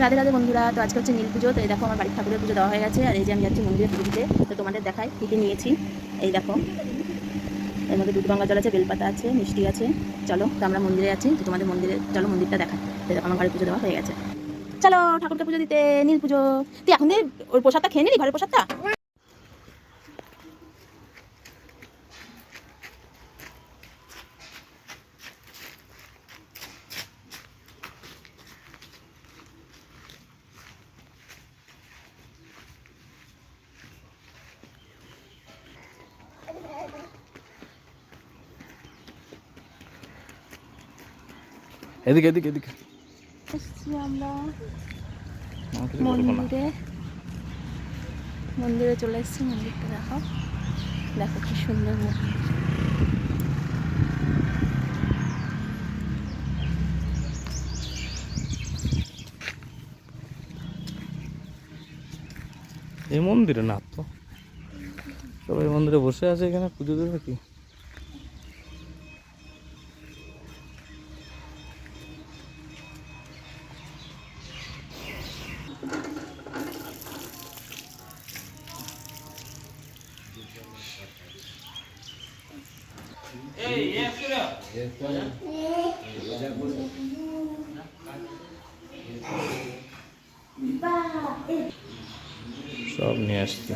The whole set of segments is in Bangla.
রাধে রাধে বন্ধুরা, তো আজকে হচ্ছে নীল পুজো। তো এই দেখো আমার বাড়ির ঠাকুরের পুজো দেওয়া হয়ে গেছে, আর এই যে আমি যাচ্ছি মন্দিরে পুজো দিতে। তো তোমাদের দেখাই কী কী নিয়েছি। এই দেখো, এর মধ্যে দুধ গঙ্গা জল আছে, বেলপাতা আছে, মিষ্টি আছে। চলো, তো আমরা মন্দিরে আছি, তো তোমাদের মন্দিরে চলো, মন্দিরটা দেখাই। তো দেখো আমার ঘরে পুজো দেওয়া হয়ে গেছে। চলো ঠাকুরকে পুজো দিতে, নীল পুজো। তুই এখন ওর প্রসাদটা খেয়ে নিলি, ঘরের প্রসাদটা। এদিকে এদিকে এদিকে আমরা মন্দিরে চলে এসেছি। মন্দিরটা দেখো, দেখো কি সুন্দর মন্দির। এই মন্দিরে না তো, সবাই মন্দিরে বসে আছে, এখানে পুজো দেবে কি? সব নিয়ে আসছি।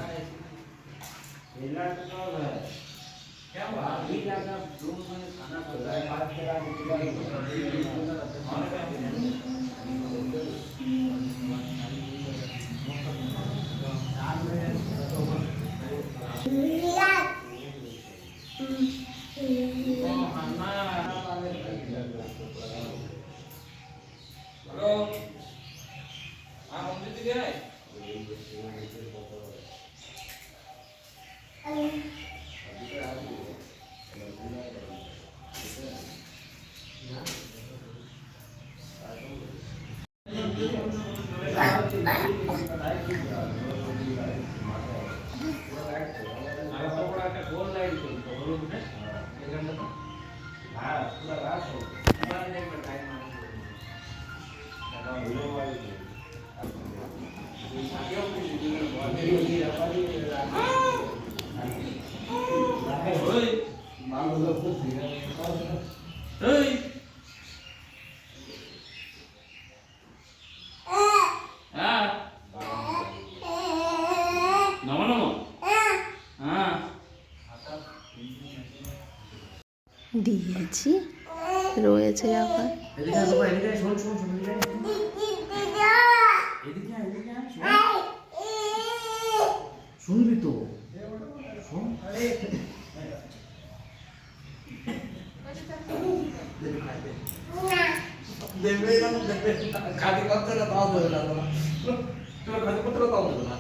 দিয়েছি, রয়েছে আবার। শুনবি তো, খাদি করতে তাও দেবে না, তোমার খাদি করতে তাও দেবে না।